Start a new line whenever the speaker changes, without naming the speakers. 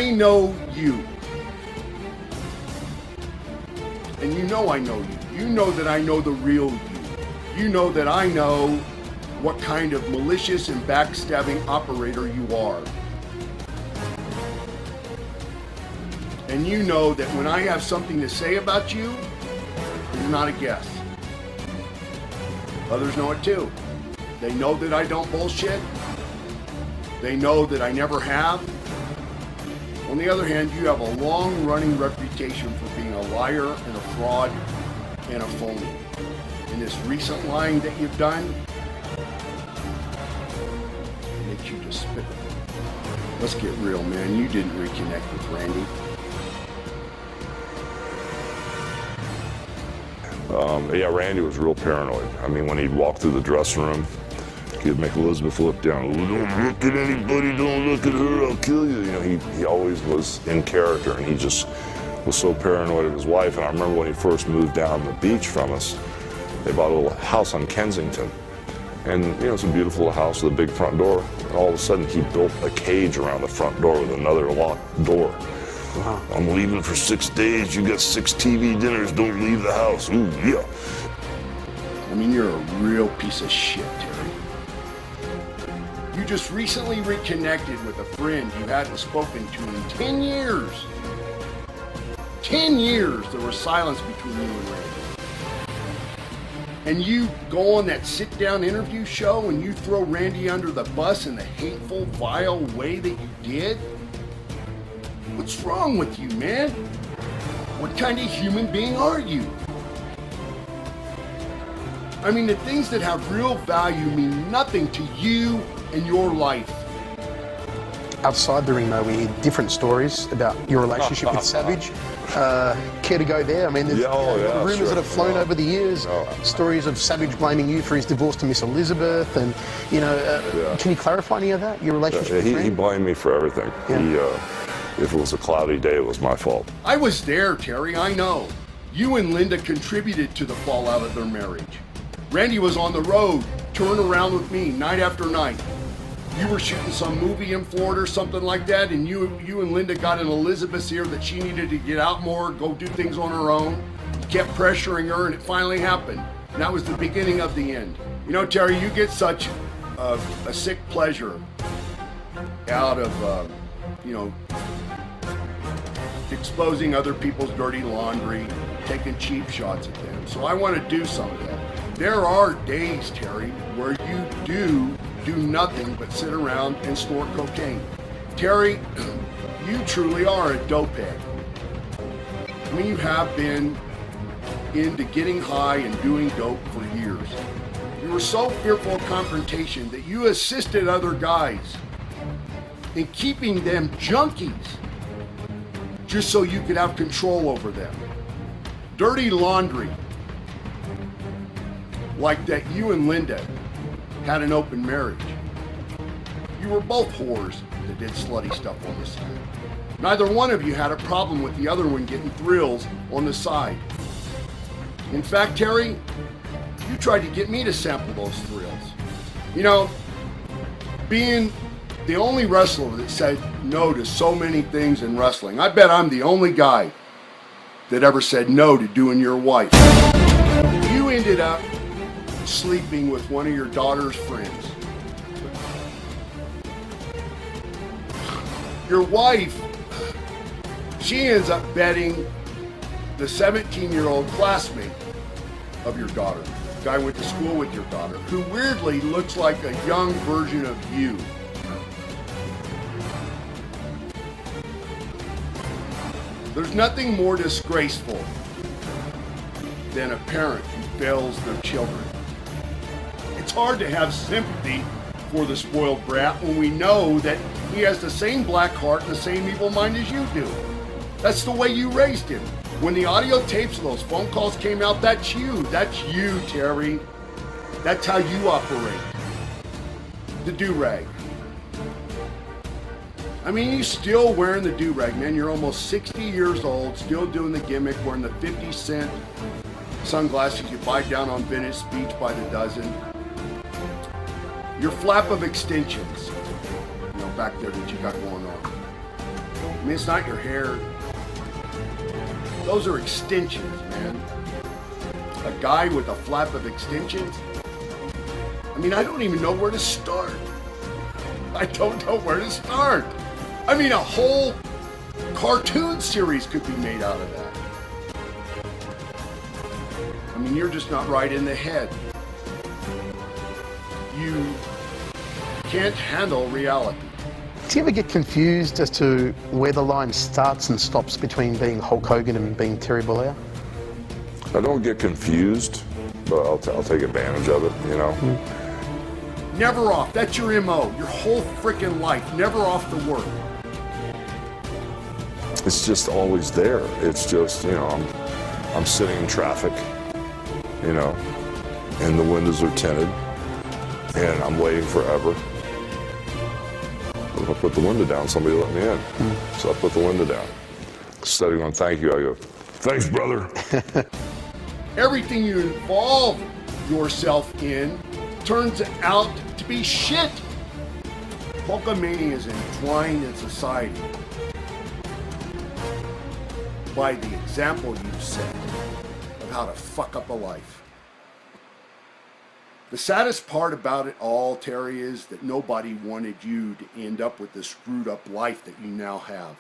I know you. And you know I know you. You know that I know the real you. You know that I know what kind of malicious and backstabbing operator you are. And you know that when I have something to say about you, you're not a guest. Others know it too. They know that I don't bullshit. They know that I never have. On the other hand, you have a long-running reputation for being a liar and a fraud and a phony. And this recent lying that you've done makes you despicable. Let's get real, man. You didn't reconnect with Randy.
Yeah, Randy was real paranoid. I mean, when he'd walk through the dressing room, he'd make Elizabeth look down. Don't look at anybody, don't look at her, I'll kill you. You know, he always was in character, and he just was so paranoid of his wife. And I remember when he first moved down the beach from us, they bought a little house on Kensington. And, you know, it's a beautiful house with a big front door. And all of a sudden, he built a cage around the front door with another locked door. Wow. I'm leaving for 6 days. You got 6 TV dinners. Don't leave the house. Ooh, yeah.
I mean, you're a real piece of shit, Terry. You just recently reconnected with a friend you hadn't spoken to in 10 years. 10 years there was silence between you and Randy. And you go on that sit-down interview show and you throw Randy under the bus in the hateful, vile way that you did? What's wrong with you, man? What kind of human being are you? I mean, the things that have real value mean nothing to you and your life.
Outside the ring, though, we hear different stories about your relationship with Savage. Care to go there? I mean, there's rumours that have flown over the years, stories of Savage blaming you for his divorce to Miss Elizabeth, and, you know, can you clarify any of that, your relationship with Randy?
He blamed me for everything. Yeah. If it was a cloudy day, it was my fault.
I was there, Terry, I know. You and Linda contributed to the fallout of their marriage. Randy was on the road, touring around with me night after night. You were shooting some movie in Florida or something like that, and you and Linda got in Elizabeth's ear that she needed to get out more, go do things on her own. You kept pressuring her, and it finally happened. And that was the beginning of the end. You know, Terry, you get such a sick pleasure out of, you know, exposing other people's dirty laundry, taking cheap shots at them. So I want to do some of that. There are days, Terry, where you do nothing but sit around and snort cocaine. Terry, you truly are a dopehead. I mean, you have been into getting high and doing dope for years. You were so fearful of confrontation that you assisted other guys in keeping them junkies just so you could have control over them. Dirty laundry. Like that you and Linda had an open marriage. You were both whores that did slutty stuff on the side. Neither one of you had a problem with the other one getting thrills on the side. In fact, Terry, you tried to get me to sample those thrills. You know, being the only wrestler that said no to so many things in wrestling, I bet I'm the only guy that ever said no to doing your wife. You ended up sleeping with one of your daughter's friends. Your wife, she ends up betting the 17-year-old classmate of your daughter, the guy went to school with your daughter, who weirdly looks like a young version of you. There's nothing more disgraceful than a parent who fails their children. It's hard to have sympathy for the spoiled brat when we know that he has the same black heart and the same evil mind as you do. That's the way you raised him. When the audio tapes of those phone calls came out, that's you, Terry. That's how you operate. The do-rag. I mean, you're still wearing the do-rag, man. You're almost 60 years old, still doing the gimmick, wearing the 50-cent sunglasses you buy down on Venice Beach by the dozen. Your flap of extensions, you know, back there that you got going on. I mean, it's not your hair. Those are extensions, man. A guy with a flap of extensions? I mean, I don't even know where to start. I don't know where to start. I mean, a whole cartoon series could be made out of that. I mean, you're just not right in the head. You can't handle reality.
Do you ever get confused as to where the line starts and stops between being Hulk Hogan and being Terry Bollea?
I don't get confused, but I'll take advantage of it, you know.
Never off. That's your MO. Your whole freaking life. Never off the work.
It's just always there. It's just, you know, I'm sitting in traffic, you know, and the windows are tinted, and I'm waiting forever. If I put the window down, somebody let me in. So I put the window down. Instead of going, thank you, I go, thanks, brother.
Everything you involve yourself in turns out to be shit. Hulkamania is entwined in society by the example you set of how to fuck up a life. The saddest part about it all, Terry, is that nobody wanted you to end up with the screwed up life that you now have.